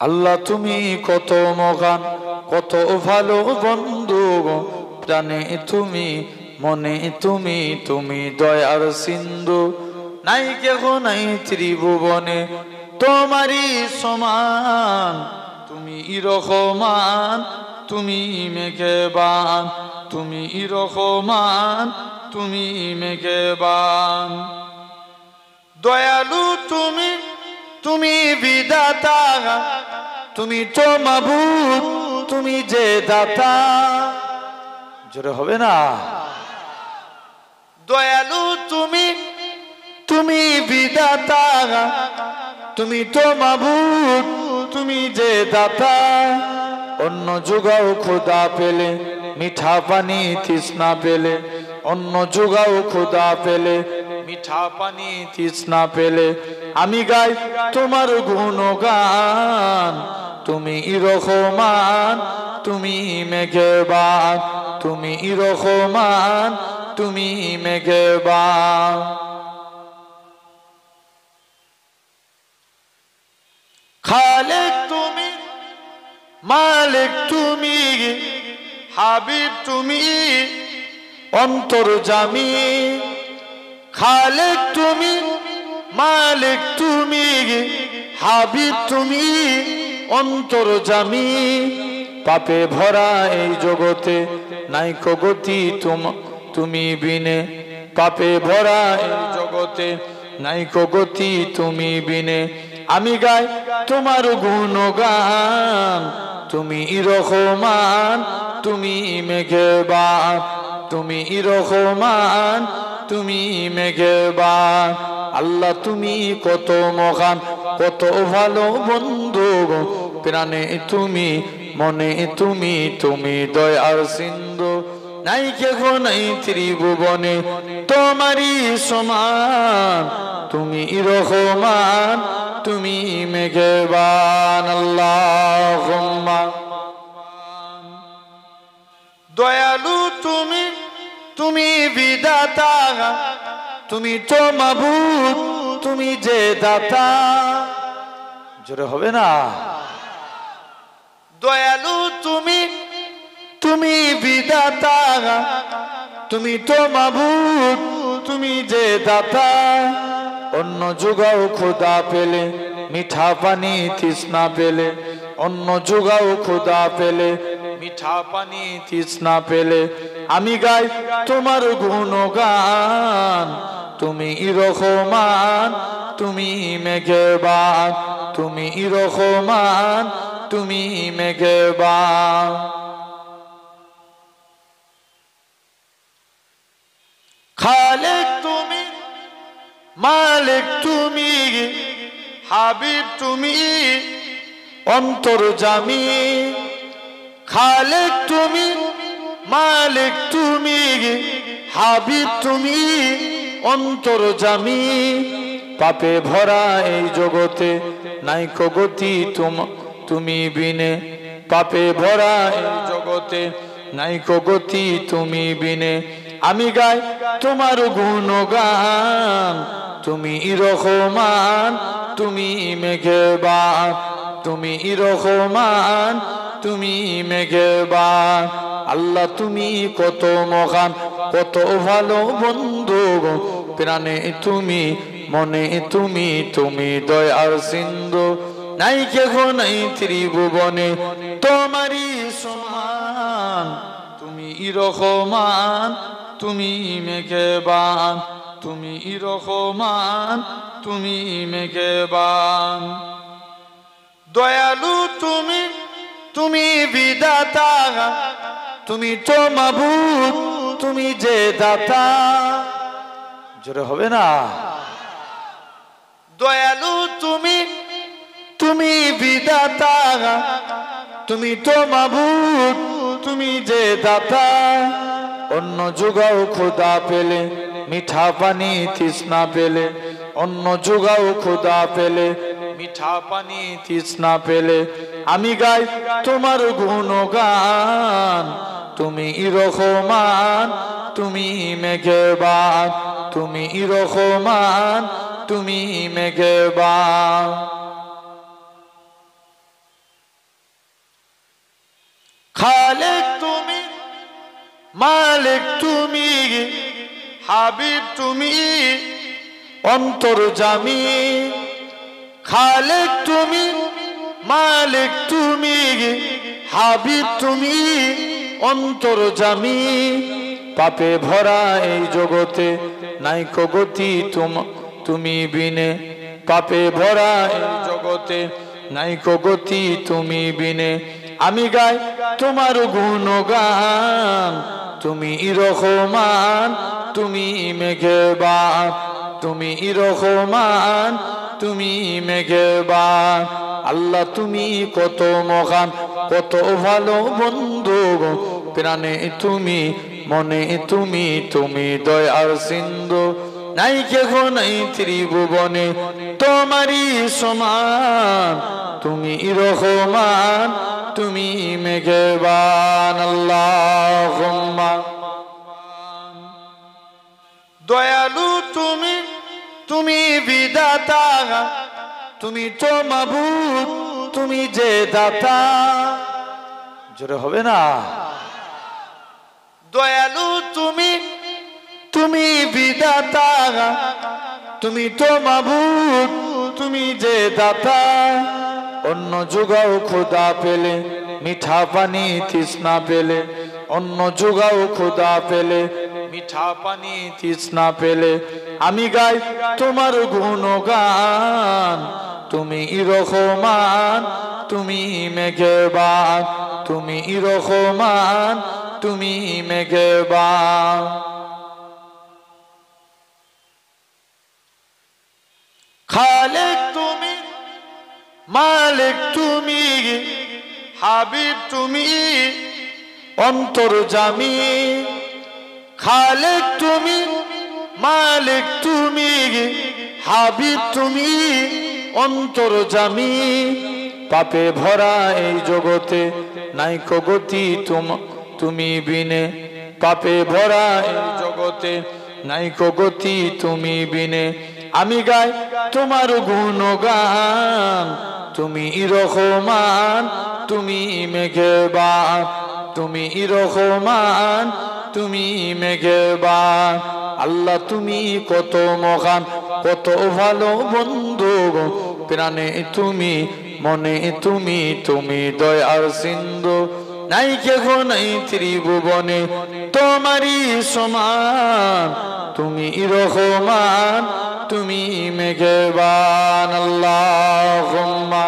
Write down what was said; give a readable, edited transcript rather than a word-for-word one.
আল্লাহ তুমি কত মহান, কত ভালো বন্ধু, প্রাণে তুমি মনে তুমি, তুমি দয়ার সিন্ধু। নাই কেহ নাই ত্রিভুবনে তোমারই সমান, তুমি রহমান, তুমি মেঘবান, তুমি রহমান, তুমি মেঘবান। দয়ালু তুমি, তুমি বিধাতা, তুমি তো মাবুদ, তুমি যে দাতা। জোরে হবে না? দয়ালু তুমি, তুমি বিধাতা, তুমি তো মাবুদ, তুমি যে দাতা। অন্য যুগাও খোদা পেলে, মিঠা পানি তৃষ্ণা পেলে, অন্য যুগাও খোদা পেলে, মিঠা পানি তৃষ্ণা পেলে, আমি গাই তোমার গুণগান। তুমি রহমান, তুমি মেঘবান, তুমি রহমান, তুমি মেঘবান। খালেক তুমি, মালিক তুমি, হাবিব তুমি, অন্তর্যামী। খালেক তুমি, মালিক তুমি, হাবিব তুমি, অন্তর্যামী। পাপে ভরা এই জগতে নাইকো গতি তুমি বিনে, পাপে ভরা এই জগতে নাইকো গতি তুমি বিনে, আমি গাই তোমার গুণগান। তুমি রহমান, তুমি মেঘবান, তুমি রহমান, তুমি মেঘবান। আল্লাহ তুমি কত মহান, কত ভালো বন্ধু, প্রাণে তুমি মনে তুমি, তুমি দয়ার সিন্ধু। নাই কেহ নাই ত্রিভুবনে তোমারই সমান, তুমি রহমান, তুমি মেঘবান। আল্লাহুম্মা। দয়ালু তুমি, তুমি বিধাতা, তুমি তো মাবুদ, তুমি যে দাতা। জোরে হবে না? দয়ালু তুমি, তুমি বিধাতা, তুমি তো মাবুদ, তুমি যে দাতা। অন্য যুগাও খোদা পেলে, মিঠা পানি তৃষ্ণা পেলে, অন্য যুগাও খোদা পেলে, মিঠা পানি তৃষ্ণা পেলে, আমি গাই তোমার গুণগান। তুমি রহমান, তুমি মেঘবান, তুমি রহমান, তুমি মেঘবান। খালেক তুমি, মালিক তুমি, হাবিব তুমি, অন্তর্যামী। খালেক তুমি, মালিক তুমি, হাবিব তুমি, অন্তর্যামী। পাপে ভরা এই জগতে নাইকো গতি তুমি বিনে, পাপে ভরা এই জগতে নাইকো গতি তুমি বিনে, আমি গাই তোমার গুণগান। তুমি রহমান, তুমি মেঘবান, তুমি রহমান, তুমি মেঘবান। আল্লাহ তুমি কত মহান, কত ভালো বন্ধু, প্রাণে তুমি মনে তুমি, তুমি দয়ার সিন্ধু। নাই কেহ নাই ত্রিভুবনে তোমারই সমান, তুমি রহমান, তুমি মেঘবান, তুমি রহমান, তুমি মেঘবান। দয়ালু তুমি, তুমি বিধাতা, তুমি তো মাবুদ, তুমি যে দাতা। জোরে হবে না? দয়ালু তুমি, তুমি বিধাতা, তুমি তো মাবুদ, তুমি যে দাতা। অন্য যুগাও খোদা পেলে, মিঠা পানি তৃষ্ণা পেলে, অন্য যুগাও খোদা পেলে, মিঠা পানি তৃষ্ণা পেলে, আমি গাই তোমার গুণগান। তুমি রহমান, তুমি মেঘবান, তুমি রহমান, তুমি মেঘবান। খালেক তুমি, মালিক তুমি, হাবিব তুমি, অন্তর্যামী। খালেক তুমি, মালিক তুমি, হাবিব তুমি, অন্তর্যামী। পাপে ভরা এই জগতে নাইকো গতি তুমি বিনে। পাপে ভরা এই জগতে নাইকো গতি তুমি বিনে। আমি গাই তোমার গুণগান, তুমি রহমান, তুমি মেঘবান, তুমি রহমান, তুমি মেঘবান। আল্লাহ তুমি কত মহান, কত ভালো বন্ধু গো। প্রাণে তুমি, মনে তুমি, তুমি দয়ার সিন্ধু। নাই কেহ নাই ত্রিভুবনে তোমারই সমান, তুমি রহমান, তুমি মেঘবান। আল্লাহুম্মা দয়ালু তুমি, তুমি বিধাতা, তুমি তো মাবুদ, তুমি যে দাতা। জোরে হবে না? দয়ালু তুমি, তুমি বিধাতা, তুমি তো মাবুদ, তুমি যে দাতা। অন্য যুগাও খোদা পেলে, মিঠা পানি তৃষ্ণা পেলে। অন্য যুগাও খোদা পেলে, মিঠা পানি তৃষ্ণা পেলে। আমি গাই তোমার গুণগান, তুমি রহমান, তুমি মেঘবান, তুমি রহমান, তুমি মেঘবান। খালেক তুমি, মালিক তুমি, হাবিব তুমি, অন্তর্যামী। খালেক তুমি, মালিক তুমি, হাবিব তুমি, অন্তর্যামী। পাপে ভরা এই জগতে নাইকো গতি তুমি বিনে। পাপে ভরা এই জগতে নাইকো গতি তুমি বিনে। আমি গাই তোমার গুণগান, তুমি রহমান, তুমি মেঘবান, তুমি রহমান, তুমি মেঘবান। আল্লাহ তুমি কত মহান, কত ভালো বন্ধু গো। প্রাণে তুমি, মনে তুমি, তুমি দয়ার সিন্ধু। নাই কেহ নাই ত্রিভুবনে তোমারই সমান, তুমি রহমান, তুমি মেঘবান। আল্লাহুম্মা